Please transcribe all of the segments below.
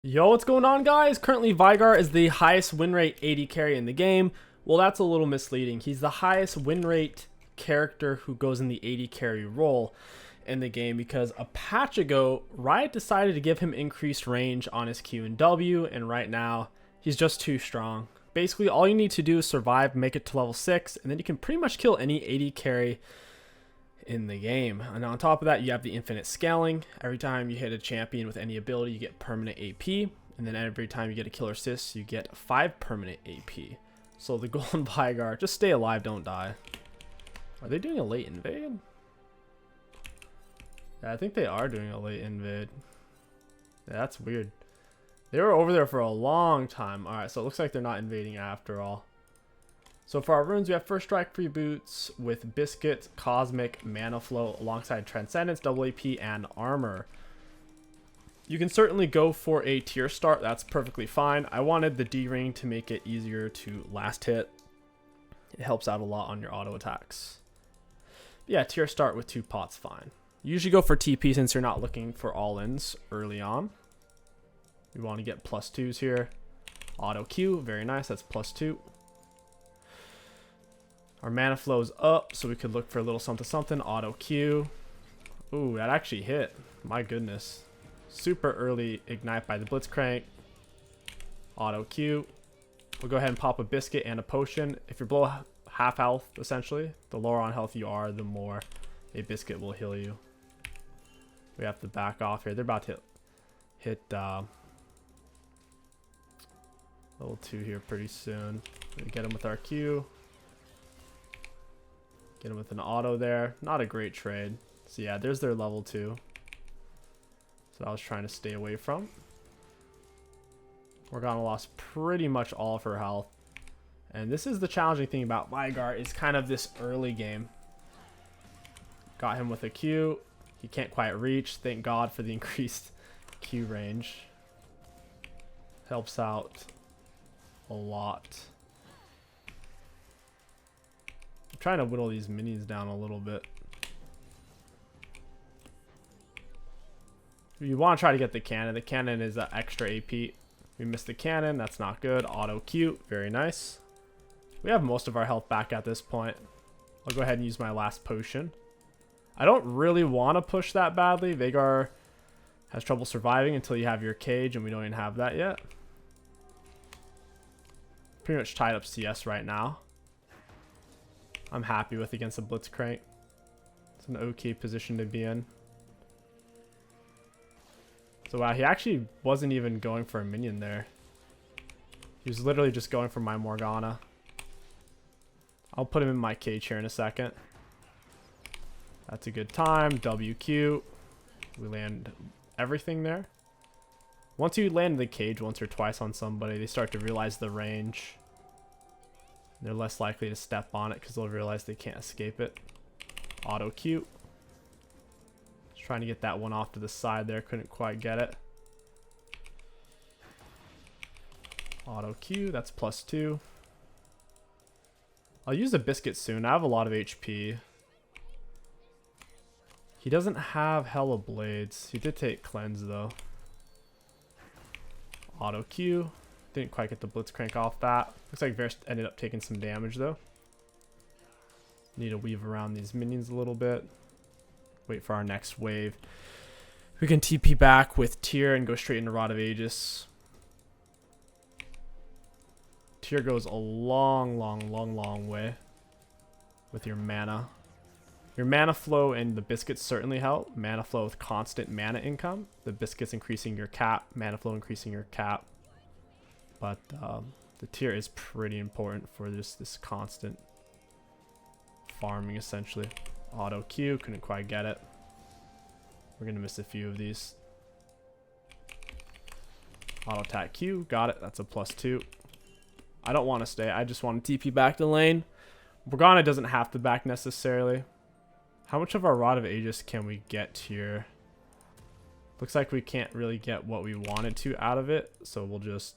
Yo, what's going on, guys? Currently, Veigar is the highest win rate AD carry in the game. Well, that's a little misleading. He's the highest win rate character who goes in the AD carry role in the game because a patch ago, Riot decided to give him increased range on his Q and W, and right now, he's just too strong. Basically, all you need to do is survive, make it to level 6, and then you can pretty much kill any AD carry in the game. And on top of that, you have the infinite scaling. Every time you hit a champion with any ability, you get permanent AP, and then every time you get a killer assist, you get 5 permanent AP. So the goal in Veigar, just stay alive, don't die. Are they doing a late invade? Yeah, I think they are doing a late invade. Yeah, that's weird. They were over there for a long time. Alright, so it looks like they're not invading after all. So for our runes, we have First Strike free boots with Biscuit, Cosmic, Mana Flow, alongside Transcendence, double AP, and Armor. You can certainly go for a tier start. That's perfectly fine. I wanted the D ring to make it easier to last hit. It helps out a lot on your auto attacks. But yeah, tier start with 2 pots, fine. You usually go for TP since you're not looking for all-ins early on. You want to get +2s here. Auto Q, very nice. That's +2. Our mana flow's up, so we could look for a little something something. Auto Q. Ooh, that actually hit. My goodness. Super early ignite by the Blitzcrank. Auto Q. We'll go ahead and pop a biscuit and a potion. If you're below half health, essentially, the lower on health you are, the more a biscuit will heal you. We have to back off here. They're about to hit level 2 here pretty soon. We get him with our Q. Get him with an auto there. Not a great trade. So yeah, there's their level 2. So I was trying to stay away from. Morgana lost pretty much all of her health. And this is the challenging thing about Veigar, is kind of this early game. Got him with a Q. He can't quite reach. Thank God for the increased Q range. Helps out a lot. Trying to whittle these minions down a little bit. You want to try to get the cannon. The cannon is extra AP. We missed the cannon. That's not good. Auto Q. Very nice. We have most of our health back at this point. I'll go ahead and use my last potion. I don't really want to push that badly. Veigar has trouble surviving until you have your cage, and we don't even have that yet. Pretty much tied up CS right now. I'm happy with against a Blitzcrank. It's an okay position to be in. So wow, he actually wasn't even going for a minion there. He was literally just going for my Morgana. I'll put him in my cage here in a second. That's a good time. WQ. We land everything there. Once you land the cage once or twice on somebody, they start to realize the range. They're less likely to step on it because they'll realize they can't escape it. Auto Q. Just trying to get that one off to the side there. Couldn't quite get it. Auto Q. That's +2. I'll use the biscuit soon. I have a lot of HP. He doesn't have hella blades. He did take cleanse though. Auto Q. Didn't quite get the Blitzcrank off that. Looks like Varus ended up taking some damage though. Need to weave around these minions a little bit. Wait for our next wave. We can TP back with Tyr and go straight into Rod of Aegis. Tyr goes a long way with your mana. Your mana flow and the biscuits certainly help. Mana flow with constant mana income. The biscuits increasing your cap. Mana flow increasing your cap. But the Tyr is pretty important for this constant farming, essentially. Auto Q, couldn't quite get it. We're going to miss a few of these. Auto attack Q, got it. That's a +2. I don't want to stay. I just want to TP back to lane. Morgana doesn't have to back necessarily. How much of our Rod of Aegis can we get here? Looks like we can't really get what we wanted to out of it. So we'll just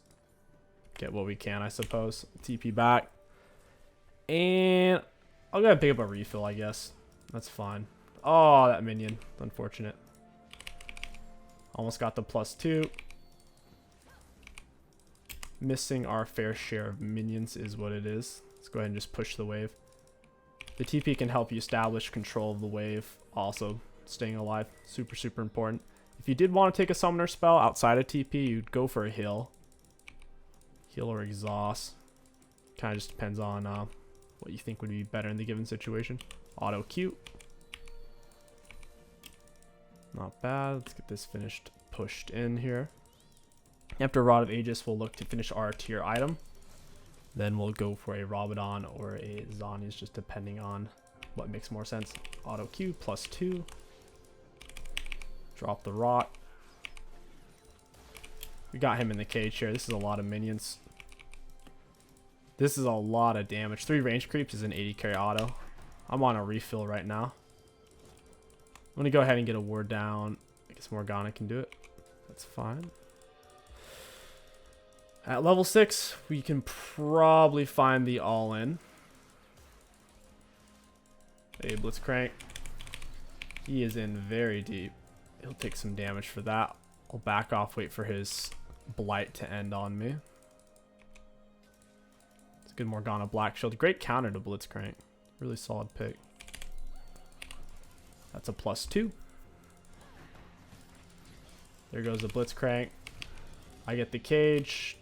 get what we can, I suppose. TP back. And I'll go ahead and pick up a refill, I guess. That's fine. Oh, that minion. Unfortunate. Almost got the +2. Missing our fair share of minions is what it is. Let's go ahead and just push the wave. The TP can help you establish control of the wave. Also, staying alive, super, super important. If you did want to take a summoner spell outside of TP, you'd go for a heal. Heal or exhaust. Kind of just depends on what you think would be better in the given situation. Auto Q. Not bad. Let's get this finished, pushed in here. After Rod of Aegis, we'll look to finish our tier item. Then we'll go for a Rabadon or a Zhonya's, just depending on what makes more sense. Auto Q +2. Drop the Rot. We got him in the cage here. This is a lot of minions. This is a lot of damage. 3 range creeps is an 80 carry auto. I'm on a refill right now. I'm going to go ahead and get a ward down. I guess Morgana can do it. That's fine. At level 6, we can probably find the all-in. Hey, Blitzcrank. He is in very deep. He'll take some damage for that. I'll back off, wait for his blight to end on me. It's a good Morgana Black Shield. Great counter to Blitzcrank. Really solid pick. That's a +2. There goes the Blitzcrank. I get the cage.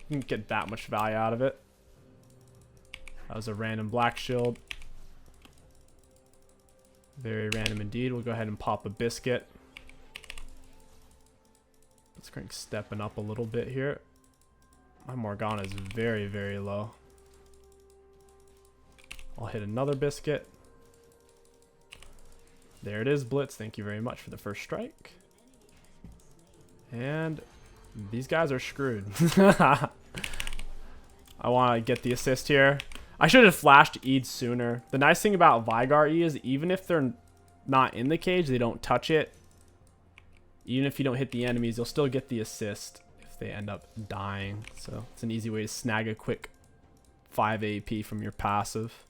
Didn't get that much value out of it. That was a random Black Shield. Very random indeed. We'll go ahead and pop a Biscuit. Blitzcrank stepping up a little bit here. My Morgana is very, very low. I'll hit another Biscuit. There it is, Blitz. Thank you very much for the first strike. And these guys are screwed. I want to get the assist here. I should have flashed Eid sooner. The nice thing about Veigar E is even if they're not in the cage, they don't touch it. Even if you don't hit the enemies, you'll still get the assist if they end up dying. So it's an easy way to snag a quick 5 AP from your passive.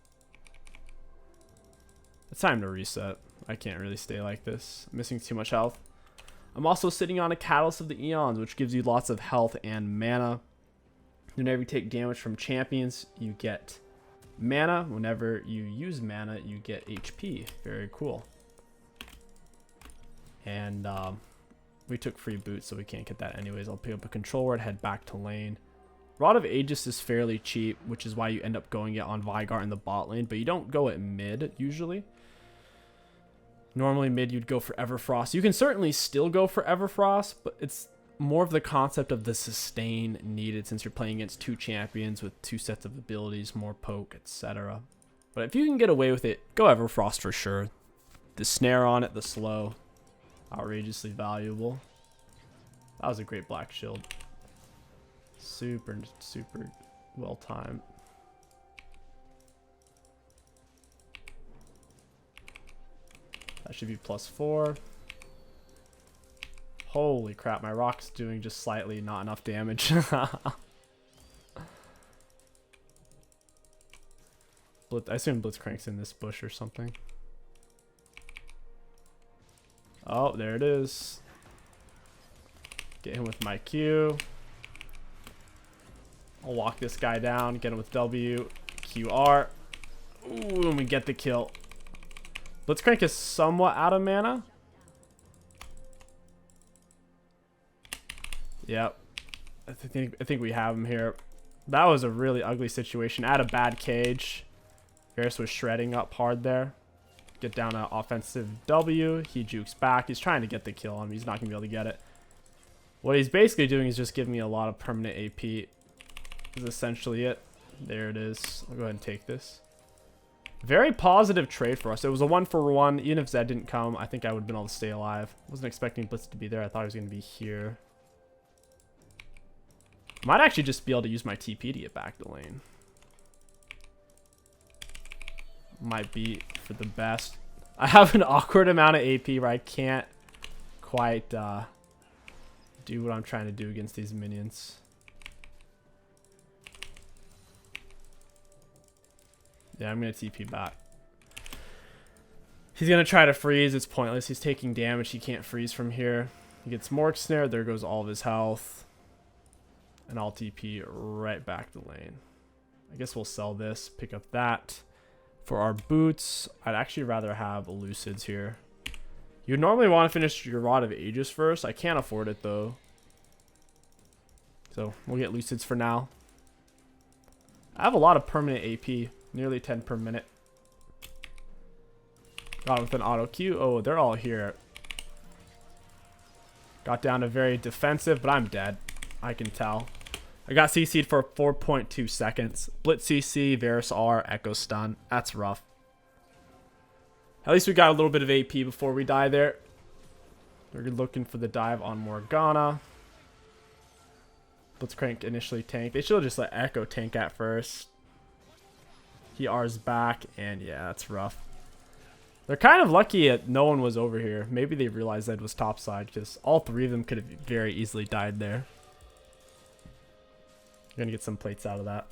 It's time to reset. I can't really stay like this. I'm missing too much health. I'm also sitting on a Catalyst of the Eons, which gives you lots of health and mana. Whenever you take damage from champions, you get mana. Whenever you use mana, you get HP. Very cool. And we took free boots, so we can't get that anyways. I'll pick up a control ward, head back to lane. Rod of Aegis is fairly cheap, which is why you end up going it on Veigar in the bot lane, but you don't go at mid usually. Normally mid you'd go for Everfrost. You can certainly still go for Everfrost, but it's more of the concept of the sustain needed since you're playing against 2 champions with 2 sets of abilities, more poke, etc. But if you can get away with it, go Everfrost for sure. The snare on it, the slow, outrageously valuable. That was a great Black Shield. Super, super well timed. That should be +4. Holy crap, my rock's doing just slightly not enough damage. I assume Blitzcrank's in this bush or something. Oh, there it is. Get him with my Q. I'll walk this guy down, get him with W, QR. Ooh, and we get the kill. Blitzcrank is somewhat out of mana. Yep. I think we have him here. That was a really ugly situation. I had a bad cage. Varus was shredding up hard there. Get down an offensive W. He jukes back. He's trying to get the kill on me. He's not going to be able to get it. What he's basically doing is just giving me a lot of permanent AP. Is essentially it. There it is. I'll go ahead and take this. Very positive trade for us. It was a 1-for-1. Even if Zed didn't come, I think I would have been able to stay alive. Wasn't expecting Blitz to be there. I thought he was going to be here. Might actually just be able to use my TP to get back the lane. Might be for the best. I have an awkward amount of AP where I can't quite do what I'm trying to do against these minions. Yeah, I'm going to TP back. He's going to try to freeze. It's pointless. He's taking damage. He can't freeze from here. He gets Mork Snare. There goes all of his health. And I'll TP right back to lane. I guess we'll sell this, pick up that. For our boots, I'd actually rather have Lucids here. You normally want to finish your Rod of Ages first. I can't afford it though. So we'll get Lucids for now. I have a lot of permanent AP, nearly 10 per minute. Got with an auto Q. Oh, they're all here. Got down to very defensive, but I'm dead. I can tell. I got CC'd for 4.2 seconds. Blitz CC, Varus R, Echo Stun. That's rough. At least we got a little bit of AP before we die there. We're looking for the dive on Morgana. Blitzcrank initially tank. They should have just let Echo tank at first. He R's back, and yeah, that's rough. They're kind of lucky that no one was over here. Maybe they realized that it was topside, because all three of them could have very easily died there. Gonna get some plates out of that.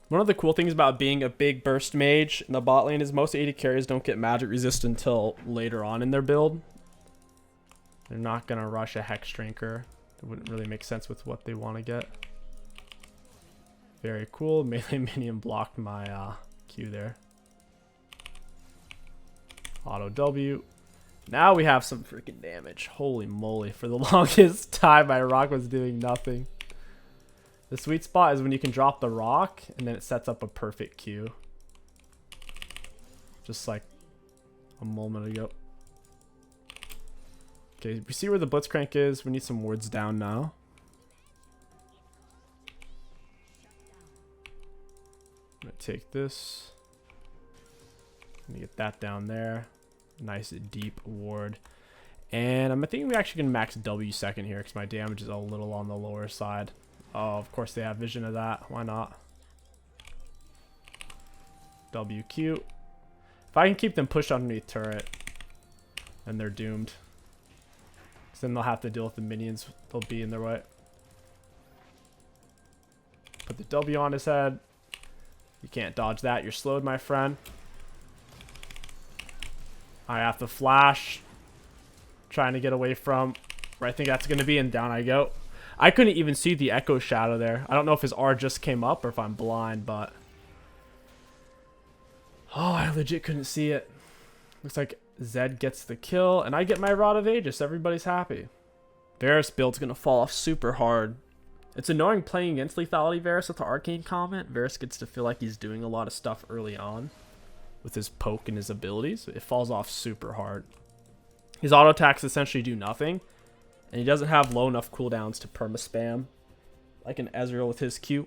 One of the cool things about being a big burst mage in the bot lane is most AD carries don't get magic resist until later on in their build. They're not gonna rush a Hex Drinker. It wouldn't really make sense with what they want to get. Very cool. Melee minion blocked my Q there. Auto W. Now we have some freaking damage. Holy moly. For the longest time, my rock was doing nothing. The sweet spot is when you can drop the rock and then it sets up a perfect Q. Just like a moment ago. Okay, we see where the Blitzcrank is. We need some wards down now. I'm gonna take this. I'm gonna get that down there. Nice deep ward. And I'm thinking we actually can max W second here because my damage is a little on the lower side. Oh, of course they have vision of that. Why not? WQ. If I can keep them pushed underneath turret, then they're doomed. Because then they'll have to deal with the minions. They'll be in their way. Put the W on his head. You can't dodge that. You're slowed, my friend. I have to flash. Trying to get away from where I think that's going to be, and down I go. I couldn't even see the Echo Shadow there. I don't know if his R just came up or if I'm blind, but... Oh, I legit couldn't see it. Looks like Zed gets the kill, and I get my Rod of Aegis. Everybody's happy. Varus build's going to fall off super hard. It's annoying playing against Lethality Varus with the Arcane comment. Varus gets to feel like he's doing a lot of stuff early on with his poke and his abilities. It falls off super hard. His auto attacks essentially do nothing, and he doesn't have low enough cooldowns to perma-spam like an Ezreal with his Q.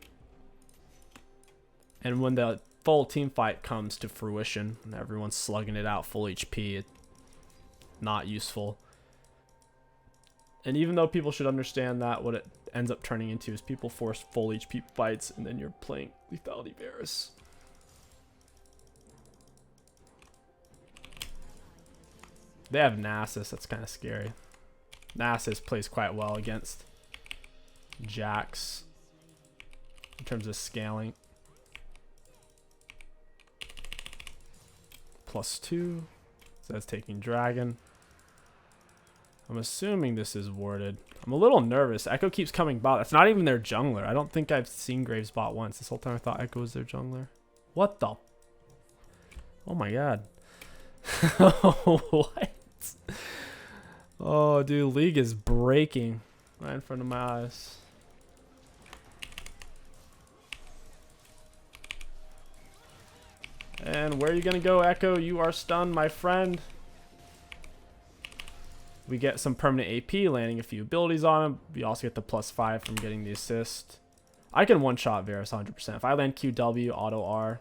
And when the full team fight comes to fruition, and everyone's slugging it out full HP, it's not useful. And even though people should understand that, what it ends up turning into is people force full HP fights, and then you're playing Lethality Varus. They have Nasus, that's kind of scary. Nasus plays quite well against Jax in terms of scaling. +2. So that's taking Dragon. I'm assuming this is warded. I'm a little nervous. Echo keeps coming bot. That's not even their jungler. I don't think I've seen Graves bot once. This whole time I thought Echo was their jungler. What the? Oh my god. What? Oh, dude, League is breaking right in front of my eyes. And where are you gonna go, Echo? You are stunned, my friend. We get some permanent AP, landing a few abilities on him. We also get the +5 from getting the assist. I can one-shot Varus 100%. If I land QW, auto R,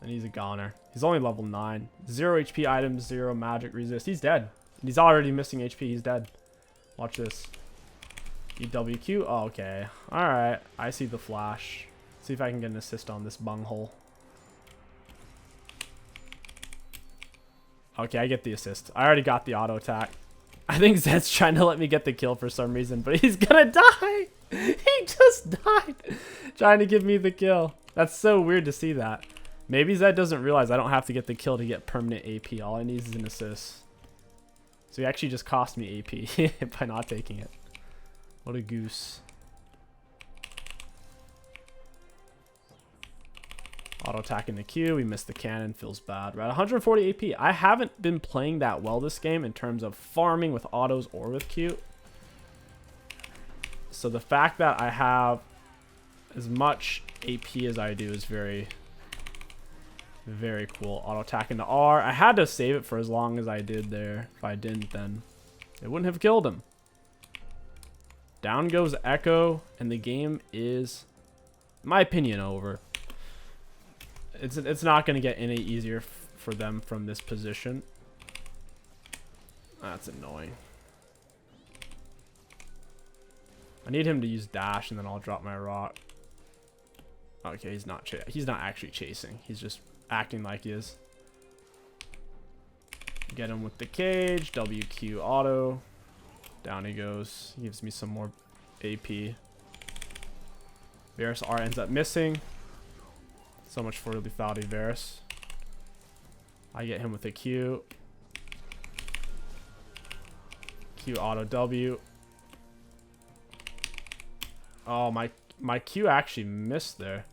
and he's a goner. He's only level 9. 0 HP items, 0 magic resist. He's dead. He's already missing HP. He's dead. Watch this. EWQ. Oh, okay. Alright. I see the flash. See if I can get an assist on this bunghole. Okay, I get the assist. I already got the auto attack. I think Zed's trying to let me get the kill for some reason, but he's gonna die. He just died trying to give me the kill. That's so weird to see that. Maybe Zed doesn't realize I don't have to get the kill to get permanent AP. All I need is an assist. So he actually just cost me AP by not taking it. What a goose. Auto attacking the Q. We missed the cannon. Feels bad. We're at 140 AP. I haven't been playing that well this game in terms of farming with autos or with Q. So the fact that I have as much AP as I do is very, very cool. Auto attacking the R. I had to save it for as long as I did there. If I didn't, then it wouldn't have killed him. Down goes Echo, and the game is, in my opinion, over. It's not going to get any easier for them from this position. That's annoying. I need him to use dash, and then I'll drop my rock. Okay, he's not actually chasing. He's just acting like he is. Get him with the cage. WQ auto. Down he goes. He gives me some more AP. Varus R ends up missing. So much for lethality Varus. I get him with a Q. Q auto W. Oh, my Q actually missed there.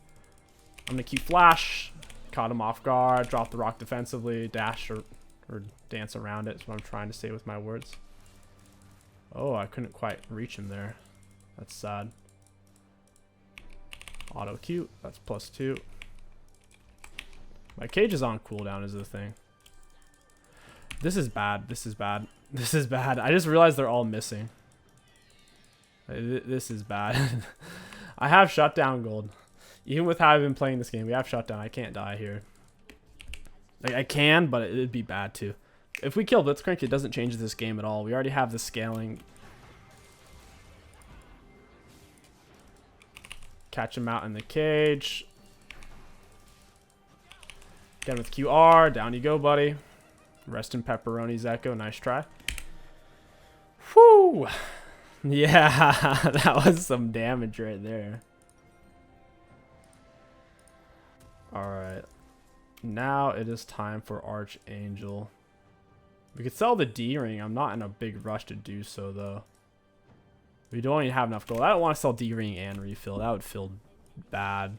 I'm gonna Q flash. Caught him off guard. Drop the rock defensively. Dash or dance around it is what I'm trying to say with my words. Oh, I couldn't quite reach him there. That's sad. Auto Q. That's +2. My cage is on cooldown is the thing. This is bad. This is bad. This is bad. I just realized they're all missing. This is bad. I have shutdown gold. Even with how I've been playing this game, we have shutdown. I can't die here. Like, I can, but it'd be bad too. If we kill Blitzcrank, it doesn't change this game at all. We already have the scaling. Catch him out in the cage. Get him with QR. Down you go, buddy. Rest in pepperonis, Echo. Nice try. Whew. Yeah, that was some damage right there. Alright. Now it is time for Archangel. We could sell the D-Ring. I'm not in a big rush to do so, though. We don't even have enough gold. I don't want to sell D-Ring and refill. That would feel bad.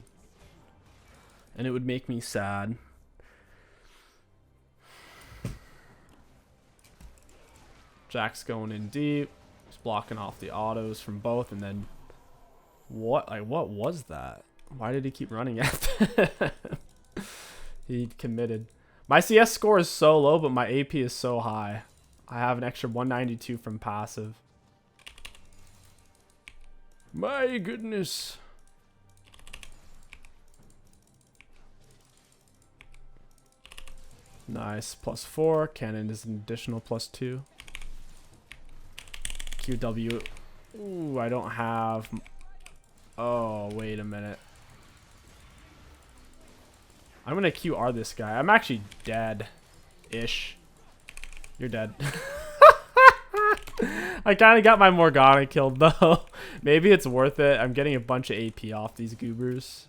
And it would make me sad. Jack's going in deep. He's blocking off the autos from both. And then... what was that? Why did he keep running after him? He committed. My CS score is so low, but my AP is so high. I have an extra 192 from passive. My goodness. Nice. +4. Cannon is an additional +2. QW. Ooh, I don't have... oh, wait a minute. I'm gonna QR this guy. I'm actually dead-ish. You're dead. I kind of got my Morgana killed, though. Maybe it's worth it. I'm getting a bunch of AP off these goobers.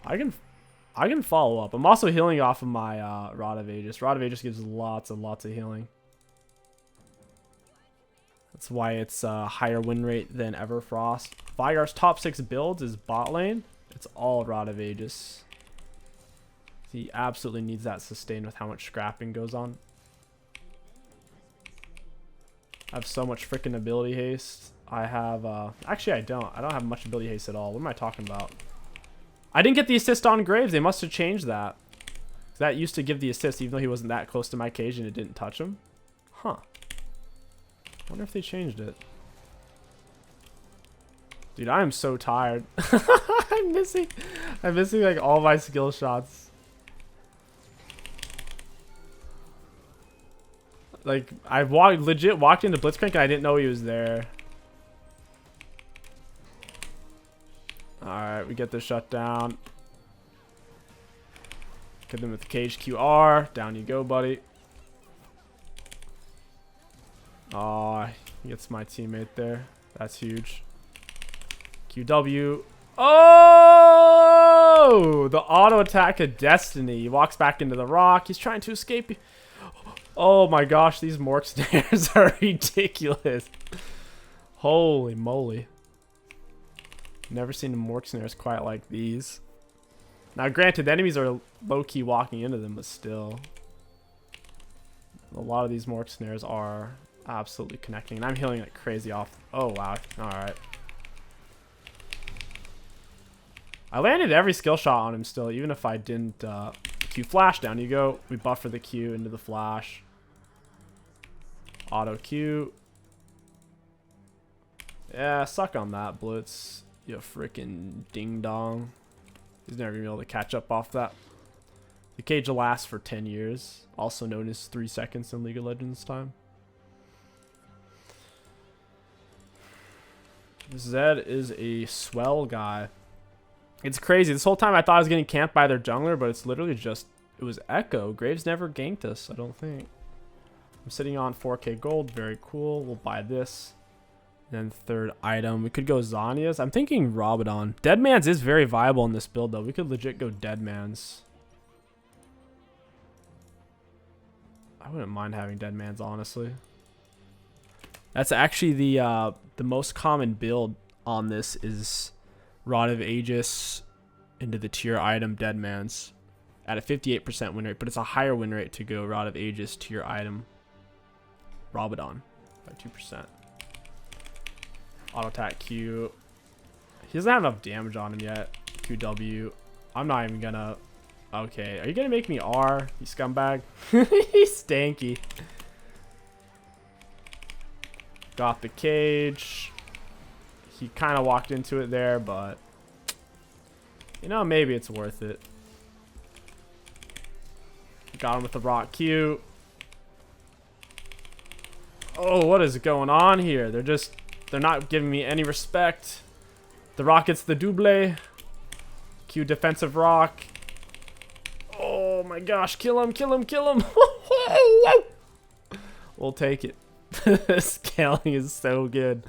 I can follow up. I'm also healing off of my Rod of Aegis. Rod of Aegis gives lots and lots of healing. That's why it's a higher win rate than Everfrost. Veigar's top 6 builds is bot lane. It's all Rod of Aegis. He absolutely needs that sustain with how much scrapping goes on. I have so much freaking ability haste. I have, actually I don't have much ability haste at all. What am I talking about? I didn't get the assist on Graves. They must have changed that. That used to give the assist even though he wasn't that close to my cage and it didn't touch him. Huh. Wonder if they changed it. Dude, I am so tired. I'm missing like all my skill shots. Like I legit walked into Blitzcrank and I didn't know he was there. Alright, we get the shutdown. Get them with the cage QR. Down you go, buddy. Oh, he gets my teammate there. That's huge. QW. Oh! The auto attack of destiny. He walks back into the rock. He's trying to escape. Oh my gosh, these mork snares are ridiculous. Holy moly. Never seen mork snares quite like these. Now granted, the enemies are low-key walking into them, but still. A lot of these mork snares are absolutely connecting. And I'm healing like crazy off. Oh wow, alright. I landed every skill shot on him still, even if I didn't Q flash. Down you go. We buffer the Q into the flash. Auto Q. Yeah, suck on that, Blitz. You freaking ding dong. He's never gonna be able to catch up off that. The cage will last for 10 years, also known as 3 seconds in League of Legends time. Zed is a swell guy. It's crazy. This whole time I thought I was getting camped by their jungler, but it's literally just, it was Echo. Graves never ganked us, I don't think. I'm sitting on 4k gold. Very cool. We'll buy this. And then third item. We could go Zhonya's. I'm thinking Rabadon. Deadman's is very viable in this build, though. We could legit go Deadman's. I wouldn't mind having Deadman's, honestly. That's actually the most common build on this is Rod of Aegis into the tier item Deadman's at a 58% win rate, but it's a higher win rate to go Rod of Aegis tier item Rabadon by 2%. Auto attack Q. He doesn't have enough damage on him yet. QW. I'm not even gonna. Okay, are you gonna make me R, you scumbag? He's stanky. Got the cage. He kind of walked into it there, but you know, maybe it's worth it. Got him with the rock Q. Oh, what is going on here? They're not giving me any respect. The rocket's the double. Q defensive rock. Oh my gosh, kill him, kill him, kill him. We'll take it. Scaling is so good.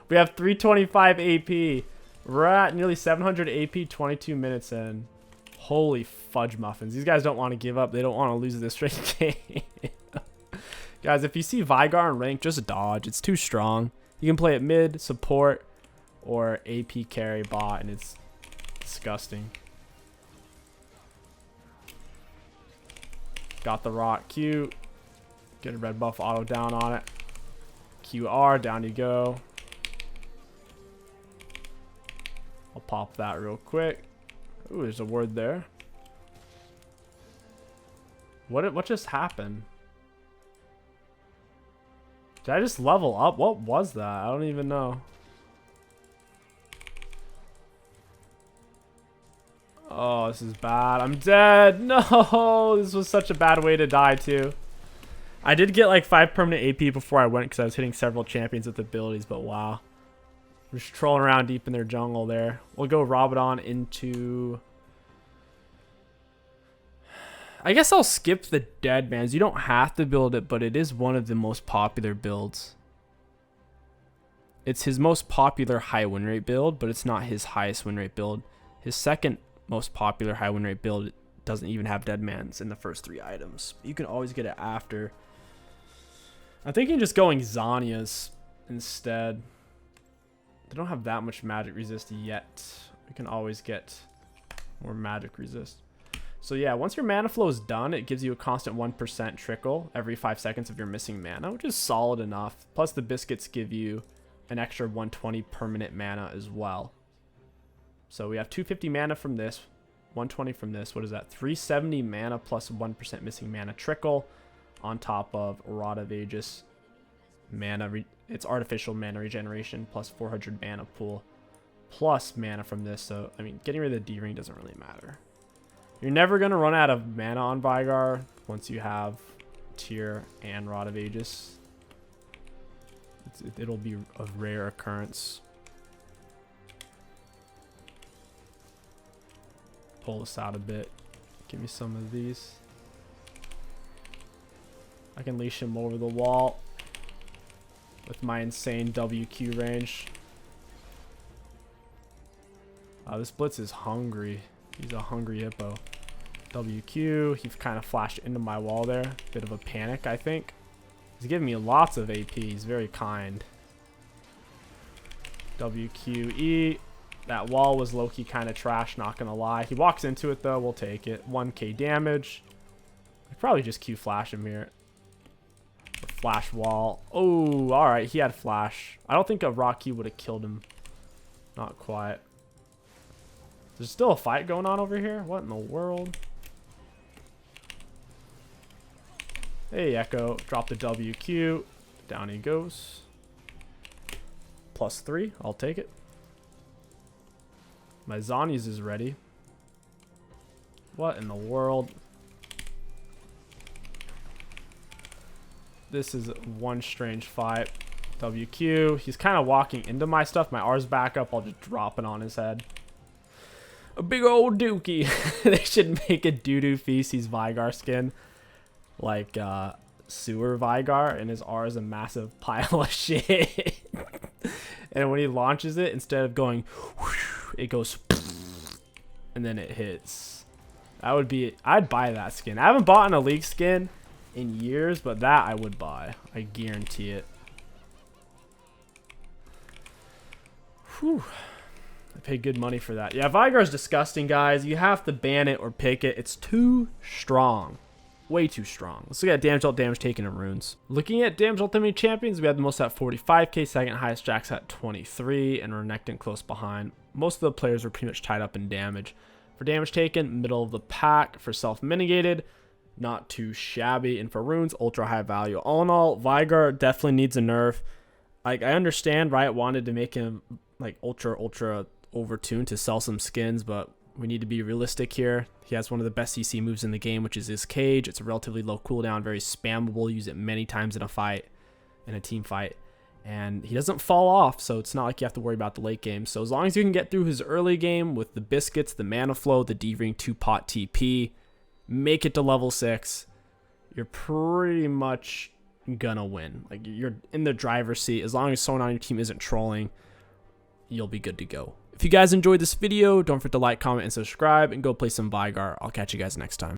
We have 325 AP. We're at nearly 700 AP, 22 minutes in. Holy fudge muffins. These guys don't want to give up. They don't want to lose this ranked game. Guys, if you see Veigar in rank, just dodge. It's too strong. You can play it mid, support, or AP carry bot, and it's disgusting. Got the rock Q. Get a red buff auto down on it. QR, down you go. I'll pop that real quick. Ooh, there's a word there. What just happened? Did I just level up? What was that? I don't even know. Oh, this is bad. I'm dead. No, this was such a bad way to die too. I did get like 5 permanent AP before I went because I was hitting several champions with abilities, but wow. We're just trolling around deep in their jungle there. We'll go Rabadon into... I guess I'll skip the Deadman's. You don't have to build it, but it is one of the most popular builds. It's his most popular high win rate build, but it's not his highest win rate build. His second most popular high win rate build doesn't even have Deadman's in the first 3 items. You can always get it after. I'm thinking just going Zhonya's instead. They don't have that much magic resist yet. We can always get more magic resist. So yeah, once your mana flow is done, it gives you a constant 1% trickle every 5 seconds of your missing mana, which is solid enough. Plus the biscuits give you an extra 120 permanent mana as well. So we have 250 mana from this, 120 from this. What is that? 370 mana plus 1% missing mana trickle on top of Rod of Aegis mana. It's artificial mana regeneration plus 400 mana pool plus mana from this. So, I mean, getting rid of the D-ring doesn't really matter. You're never going to run out of mana on Veigar once you have Tier and Rod of Aegis. It'll be a rare occurrence. Pull this out a bit. Give me some of these. I can leash him over the wall with my insane WQ range. This Blitz is hungry. He's a hungry hippo. WQ. He kind of flashed into my wall there. Bit of a panic, I think. He's giving me lots of AP. He's very kind. WQE. That wall was low-key kind of trash, not going to lie. He walks into it, though. We'll take it. 1k damage. I'd probably just Q flash him here. Flash wall. Oh, all right. He had flash. I don't think a rock Q would have killed him. Not quite. There's still a fight going on over here. What in the world? Hey, Echo. Drop the WQ. Down he goes. +3. I'll take it. My Zanies is ready. What in the world? This is one strange fight. WQ. He's kind of walking into my stuff. My R's back up. I'll just drop it on his head. A big old dookie. They should make a doo-doo feces Veigar skin. Like sewer Veigar. And his R is a massive pile of shit. And when he launches it, instead of going, it goes, and then it hits. That would be, I'd buy that skin. I haven't bought an Elite skin in years, but that I would buy. I guarantee it. Whew. I paid good money for that. Yeah, Veigar's disgusting, guys. You have to ban it or pick it. It's too strong. Way too strong. Let's look at damage dealt, damage taken, and runes. Looking at damage ultimate champions, we had the most at 45k, second highest Jax at 23, and Renekton close behind. Most of the players were pretty much tied up in damage. For damage taken, middle of the pack. For self-mitigated, not too shabby. And for runes, ultra high value. All in all, Veigar definitely needs a nerf. Like, I understand Riot wanted to make him like ultra overtuned to sell some skins, but we need to be realistic here. He has one of the best CC moves in the game, which is his cage. It's a relatively low cooldown, very spammable. Use it many times in a fight, in a team fight. And he doesn't fall off, so it's not like you have to worry about the late game. So as long as you can get through his early game with the biscuits, the mana flow, the D-Ring 2-pot TP, make it to level 6, you're pretty much gonna win. Like, you're in the driver's seat. As long as someone on your team isn't trolling, you'll be good to go. If you guys enjoyed this video, don't forget to like, comment, and subscribe, and go play some Veigar. I'll catch you guys next time.